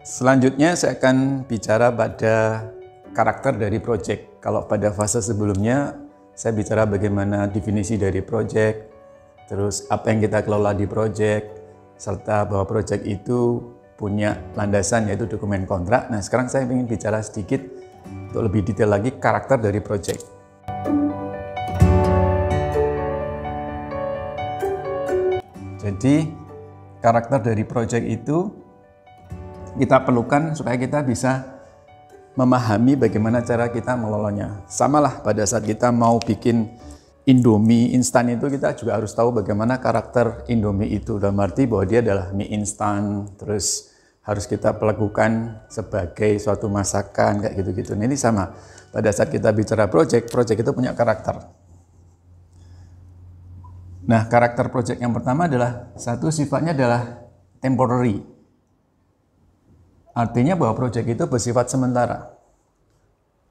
Selanjutnya saya akan bicara pada karakter dari project. Kalau pada fase sebelumnya saya bicara bagaimana definisi dari project, terus apa yang kita kelola di project, serta bahwa project itu punya landasan yaitu dokumen kontrak. Nah, sekarang saya ingin bicara sedikit untuk lebih detail lagi karakter dari project. Jadi karakter dari project itu kita perlukan supaya kita bisa memahami bagaimana cara kita mengelolanya. Samalah pada saat kita mau bikin Indomie instan itu kita juga harus tahu bagaimana karakter Indomie itu. Dalam arti bahwa dia adalah mie instan, terus harus kita perlakukan sebagai suatu masakan kayak gitu-gitu. Nah, ini sama. Pada saat kita bicara project itu punya karakter. Nah, karakter project yang pertama adalah satu sifatnya adalah temporary. Artinya bahwa proyek itu bersifat sementara.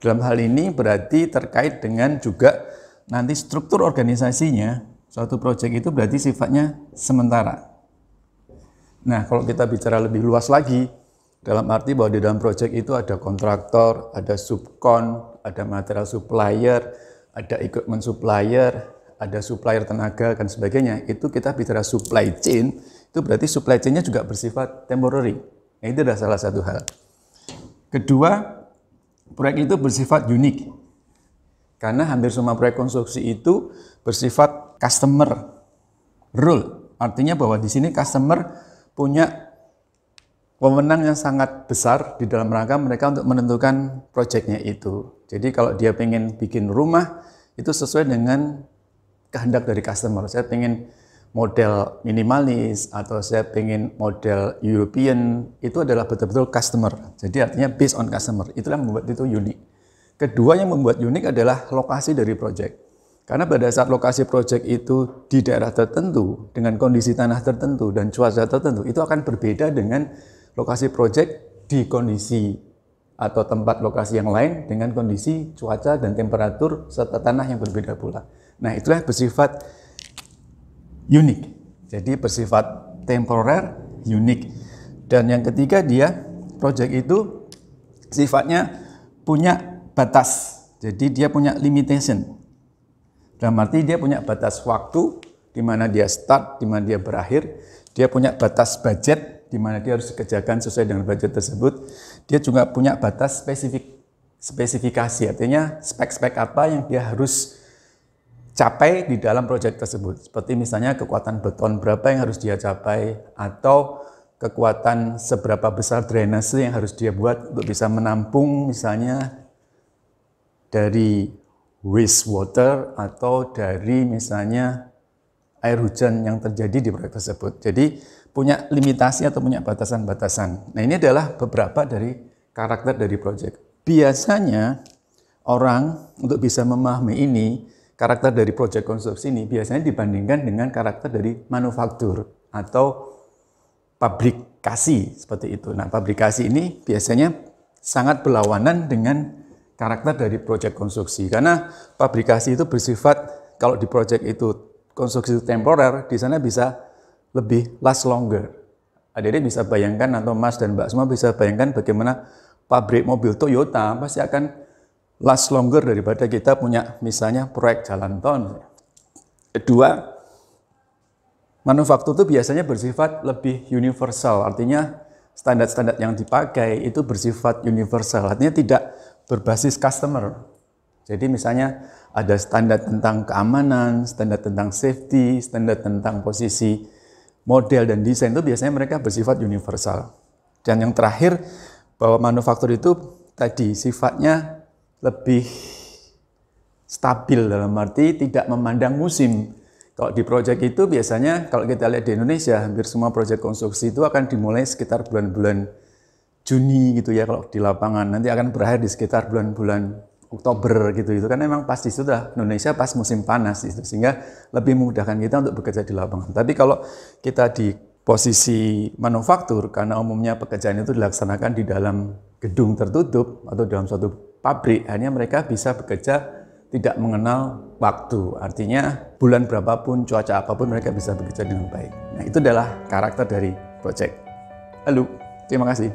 Dalam hal ini berarti terkait dengan juga nanti struktur organisasinya, suatu proyek itu berarti sifatnya sementara. Nah, kalau kita bicara lebih luas lagi, dalam arti bahwa di dalam proyek itu ada kontraktor, ada subkon, ada material supplier, ada equipment supplier, ada supplier tenaga, dan sebagainya. Itu kita bicara supply chain, itu berarti supply chain-nya juga bersifat temporary. Nah, itu adalah salah satu hal. Kedua, proyek itu bersifat unik. Karena hampir semua proyek konstruksi itu bersifat customer rule. Artinya bahwa di sini customer punya wewenang yang sangat besar di dalam rangka mereka untuk menentukan proyeknya itu. Jadi kalau dia pengen bikin rumah, itu sesuai dengan kehendak dari customer. Saya pengen model minimalis atau saya pengen model European, itu adalah betul-betul customer. Jadi artinya based on customer. Itulah yang membuat itu unik. Kedua yang membuat unik adalah lokasi dari project. Karena pada saat lokasi project itu di daerah tertentu, dengan kondisi tanah tertentu dan cuaca tertentu, itu akan berbeda dengan lokasi project di kondisi atau tempat lokasi yang lain dengan kondisi cuaca dan temperatur serta tanah yang berbeda pula. Nah, itulah bersifat unik. Jadi bersifat temporer, unik. Dan yang ketiga dia, project itu sifatnya punya batas. Jadi dia punya limitation. Dalam arti dia punya batas waktu di mana dia start, di mana dia berakhir. Dia punya batas budget di mana dia harus dikerjakan sesuai dengan budget tersebut. Dia juga punya batas spesifikasi, artinya spek-spek apa yang dia harus capai di dalam proyek tersebut. Seperti misalnya kekuatan beton berapa yang harus dia capai, atau kekuatan seberapa besar drainase yang harus dia buat untuk bisa menampung misalnya dari wastewater atau dari misalnya air hujan yang terjadi di proyek tersebut. Jadi punya limitasi atau punya batasan-batasan. Nah, ini adalah beberapa dari karakter dari proyek. Biasanya orang untuk bisa memahami ini, karakter dari proyek konstruksi ini biasanya dibandingkan dengan karakter dari manufaktur atau pabrikasi seperti itu. Nah, pabrikasi ini biasanya sangat berlawanan dengan karakter dari proyek konstruksi. Karena pabrikasi itu bersifat, kalau di proyek itu konstruksi temporer, di sana bisa lebih last longer. Adik-adik bisa bayangkan, atau Mas dan Mbak semua bisa bayangkan bagaimana pabrik mobil Toyota pasti akan last longer daripada kita punya misalnya proyek jalan tol. Kedua, manufaktur itu biasanya bersifat lebih universal, artinya standar-standar yang dipakai itu bersifat universal, artinya tidak berbasis customer. Jadi misalnya ada standar tentang keamanan, standar tentang safety, standar tentang posisi model dan desain, itu biasanya mereka bersifat universal. Dan yang terakhir, bahwa manufaktur itu tadi sifatnya lebih stabil, dalam arti tidak memandang musim. Kalau di proyek itu biasanya kalau kita lihat di Indonesia, hampir semua proyek konstruksi itu akan dimulai sekitar bulan-bulan Juni gitu ya kalau di lapangan. Nanti akan berakhir di sekitar bulan-bulan Oktober gitu. Itu kan memang pasti sudah Indonesia pas musim panas itu, sehingga lebih memudahkan kita untuk bekerja di lapangan. Tapi kalau kita di posisi manufaktur, karena umumnya pekerjaan itu dilaksanakan di dalam gedung tertutup atau dalam suatu pabrik, hanya mereka bisa bekerja tidak mengenal waktu. Artinya bulan berapapun, cuaca apapun, mereka bisa bekerja dengan baik. Nah, itu adalah karakter dari proyek. Halo, terima kasih.